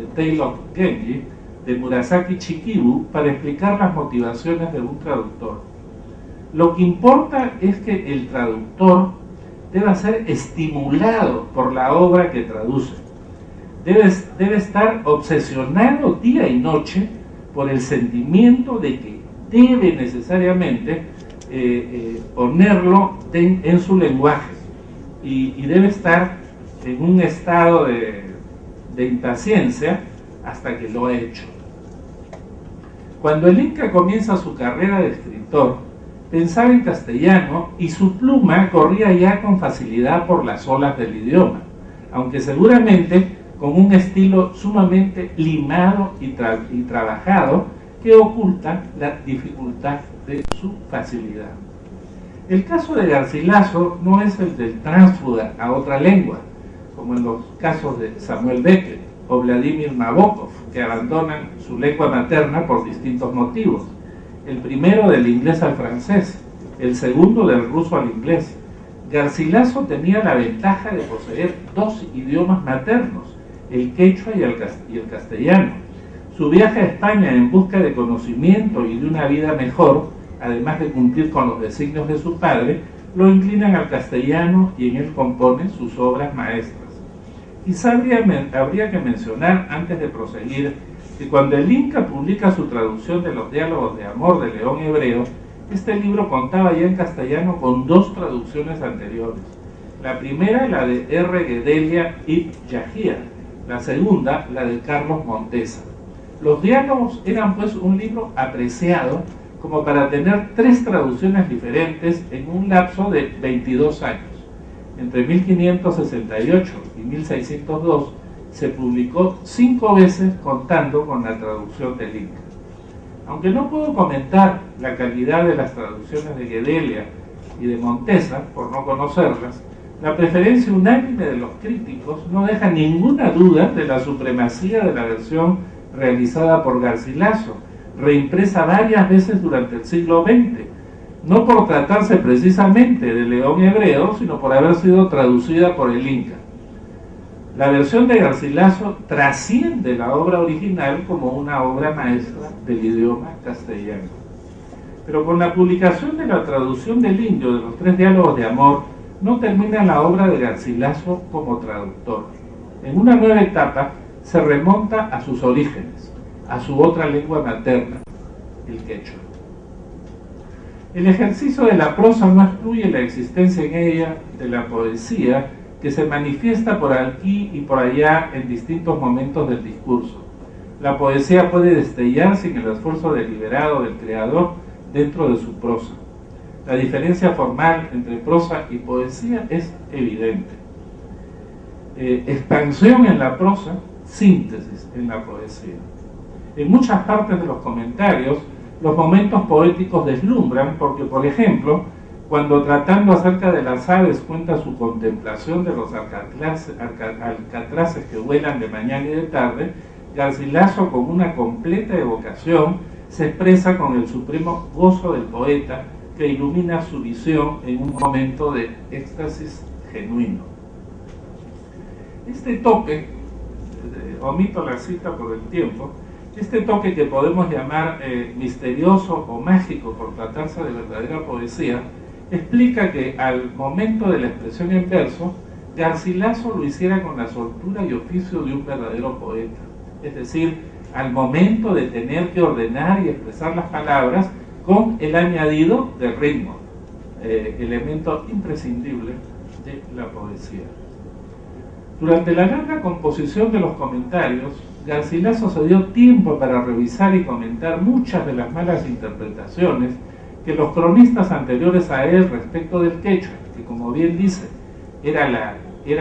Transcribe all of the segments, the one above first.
The Tale of Genji, de Murasaki Shikibu, para explicar las motivaciones de un traductor. Lo que importa es que el traductor debe ser estimulado por la obra que traduce. Debe estar obsesionado día y noche por el sentimiento de que debe necesariamente ponerlo en su lenguaje y debe estar en un estado de impaciencia hasta que lo ha hecho. Cuando el Inca comienza su carrera de escritor, pensaba en castellano y su pluma corría ya con facilidad por las olas del idioma, aunque seguramente con un estilo sumamente limado y trabajado que oculta la dificultad de su facilidad. El caso de Garcilaso no es el del tránsfuga a otra lengua, como en los casos de Samuel Beckett o Vladimir Nabokov, que abandonan su lengua materna por distintos motivos. El primero del inglés al francés, el segundo del ruso al inglés. Garcilaso tenía la ventaja de poseer dos idiomas maternos, el quechua y el castellano. Su viaje a España en busca de conocimiento y de una vida mejor, además de cumplir con los designios de su padre, lo inclinan al castellano y en él compone sus obras maestras. Quizá habría que mencionar, antes de proseguir, que cuando el Inca publica su traducción de los diálogos de amor de León Hebreo, este libro contaba ya en castellano con dos traducciones anteriores. La primera, la de R. Guedelia Ibn Yahia, la segunda, la de Carlos Montesa. Los diálogos eran pues un libro apreciado como para tener tres traducciones diferentes en un lapso de 22 años. Entre 1568 y 1602 se publicó 5 veces contando con la traducción del Inca. Aunque no puedo comentar la calidad de las traducciones de Guedelia y de Montesa, por no conocerlas, la preferencia unánime de los críticos no deja ninguna duda de la supremacía de la versión realizada por Garcilaso, reimpresa varias veces durante el siglo XX, no por tratarse precisamente de León Hebreo, sino por haber sido traducida por el Inca. La versión de Garcilaso trasciende la obra original como una obra maestra del idioma castellano. Pero con la publicación de la traducción del Indio de los 3 diálogos de amor, no termina la obra de Garcilaso como traductor. En una nueva etapa se remonta a sus orígenes, a su otra lengua materna, el quechua. El ejercicio de la prosa no excluye la existencia en ella de la poesía, que se manifiesta por aquí y por allá en distintos momentos del discurso. La poesía puede destellar sin el esfuerzo deliberado del creador dentro de su prosa. La diferencia formal entre prosa y poesía es evidente. Expansión en la prosa, síntesis en la poesía. En muchas partes de los comentarios, los momentos poéticos deslumbran porque, por ejemplo, cuando tratando acerca de las aves cuenta su contemplación de los alcatraces que vuelan de mañana y de tarde, Garcilaso, con una completa evocación, se expresa con el supremo gozo del poeta que ilumina su visión en un momento de éxtasis genuino. Este toque, omito la cita por el tiempo, este toque que podemos llamar misterioso o mágico por tratarse de verdadera poesía, explica que al momento de la expresión en verso, Garcilaso lo hiciera con la soltura y oficio de un verdadero poeta. Es decir, al momento de tener que ordenar y expresar las palabras con el añadido del ritmo, elemento imprescindible de la poesía. Durante la larga composición de los comentarios, Garcilaso se dio tiempo para revisar y comentar muchas de las malas interpretaciones que los cronistas anteriores a él respecto del quechua, que como bien dice, era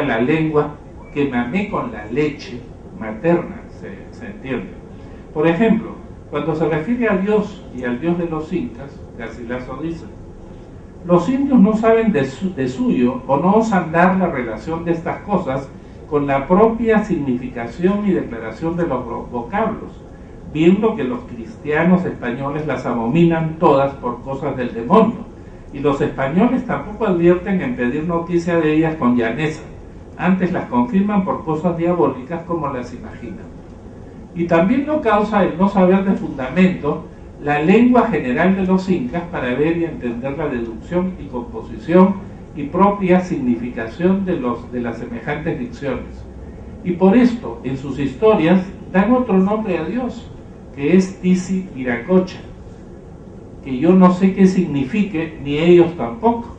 la lengua que mamé con la leche materna, se entiende. Por ejemplo, cuando se refiere a Dios y al Dios de los incas, Garcilaso dice: los indios no saben de suyo o no osan dar la relación de estas cosas con la propia significación y declaración de los vocablos, viendo que los cristianos españoles las abominan todas por cosas del demonio, y los españoles tampoco advierten en pedir noticia de ellas con llaneza, antes las confirman por cosas diabólicas como las imaginan. Y también lo causa el no saber de fundamento la lengua general de los incas para ver y entender la deducción y composición y propia significación de las semejantes dicciones. Y por esto, en sus historias, dan otro nombre a Dios, que es Tisi Viracocha, que yo no sé qué signifique, ni ellos tampoco.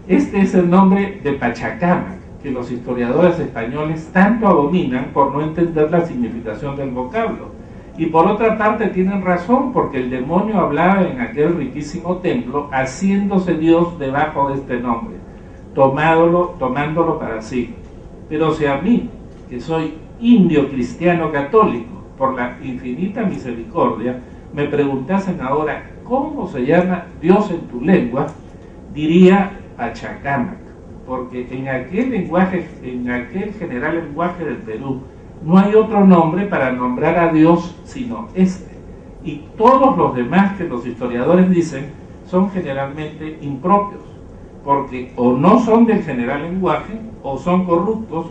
Este es el nombre de Pachacamac, que los historiadores españoles tanto abominan por no entender la significación del vocablo. Y por otra parte tienen razón, porque el demonio hablaba en aquel riquísimo templo, haciéndose Dios debajo de este nombre, tomándolo para sí. Pero si a mí, que soy indio cristiano católico, por la infinita misericordia, me preguntasen ahora cómo se llama Dios en tu lengua, diría Pachacamac, porque en aquel general lenguaje del Perú no hay otro nombre para nombrar a Dios sino este, y todos los demás que los historiadores dicen son generalmente impropios, porque o no son del general lenguaje o son corruptos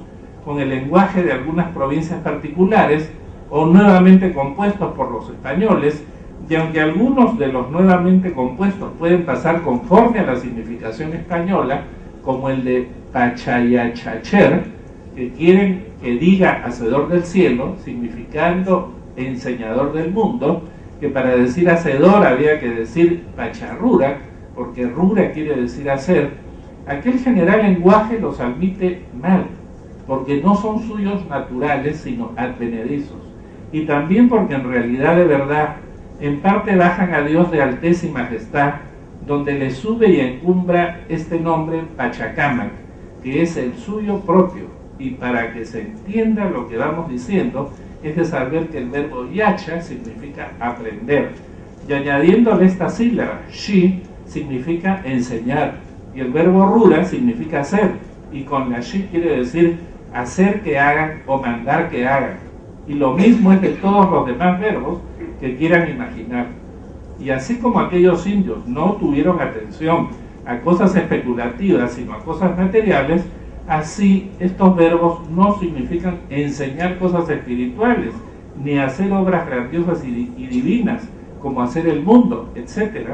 con el lenguaje de algunas provincias particulares o nuevamente compuestos por los españoles, y aunque algunos de los nuevamente compuestos pueden pasar conforme a la significación española, como el de Pachayachacher, que quieren que diga hacedor del cielo, significando enseñador del mundo, que para decir hacedor había que decir Pacharrura, porque rura quiere decir hacer, aquel general lenguaje los admite mal, porque no son suyos naturales, sino advenedizos, y también porque en realidad de verdad, en parte bajan a Dios de alteza y majestad, donde le sube y encumbra este nombre Pachacamac, que es el suyo propio, y para que se entienda lo que vamos diciendo, es de saber que el verbo yacha significa aprender, y añadiéndole esta sílaba, shi, significa enseñar, y el verbo rura significa hacer, y con la shi quiere decir hacer que hagan o mandar que hagan, y lo mismo es de todos los demás verbos que quieran imaginar. Y así como aquellos indios no tuvieron atención a cosas especulativas, sino a cosas materiales, así estos verbos no significan enseñar cosas espirituales, ni hacer obras grandiosas y divinas, como hacer el mundo, etc.,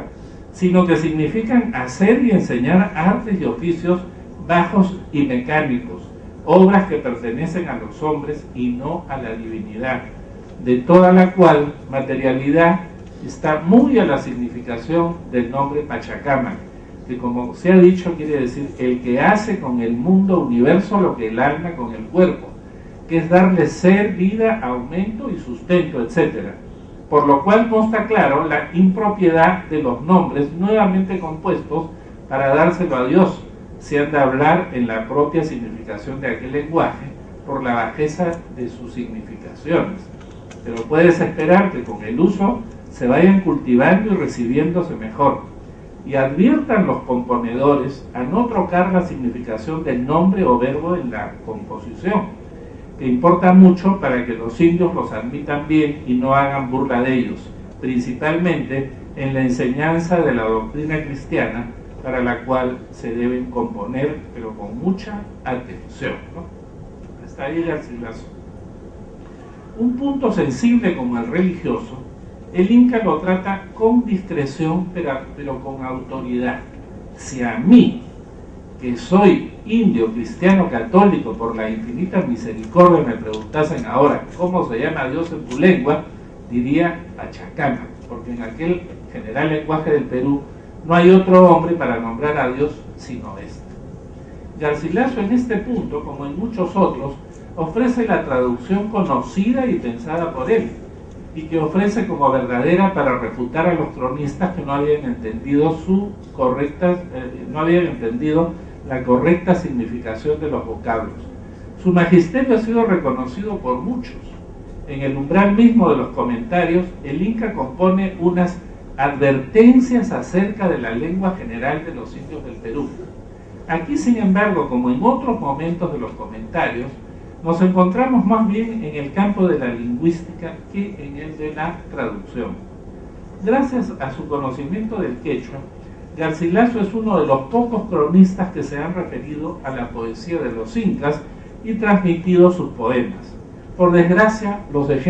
sino que significan hacer y enseñar artes y oficios bajos y mecánicos, obras que pertenecen a los hombres y no a la divinidad, de toda la cual materialidad está muy a la significación del nombre Pachacamac, que como se ha dicho quiere decir el que hace con el mundo universo lo que el alma con el cuerpo, que es darle ser, vida, aumento y sustento, etc. Por lo cual consta claro la impropiedad de los nombres nuevamente compuestos para dárselo a Dios, si han de hablar en la propia significación de aquel lenguaje, por la bajeza de sus significaciones. Pero puedes esperar que con el uso se vayan cultivando y recibiéndose mejor. Y adviertan los componedores a no trocar la significación del nombre o verbo en la composición, que importa mucho para que los indios los admitan bien y no hagan burla de ellos, principalmente en la enseñanza de la doctrina cristiana, para la cual se deben componer, pero con mucha atención, ¿no? Hasta ahí Garcilaso. Un punto sensible como el religioso, el Inca lo trata con discreción, pero con autoridad. Si a mí, que soy indio, cristiano, católico, por la infinita misericordia, me preguntasen ahora cómo se llama Dios en tu lengua, diría Pachacamac, porque en aquel general lenguaje del Perú no hay otro hombre para nombrar a Dios sino este. Garcilaso en este punto, como en muchos otros, ofrece la traducción conocida y pensada por él, y que ofrece como verdadera para refutar a los cronistas que no habían entendido la correcta significación de los vocablos. Su magisterio ha sido reconocido por muchos. En el umbral mismo de los comentarios, el Inca compone unas advertencias acerca de la lengua general de los indios del Perú. Aquí, sin embargo, como en otros momentos de los comentarios, nos encontramos más bien en el campo de la lingüística que en el de la traducción. Gracias a su conocimiento del quechua, Garcilaso es uno de los pocos cronistas que se han referido a la poesía de los incas y transmitido sus poemas. Por desgracia, los ejemplos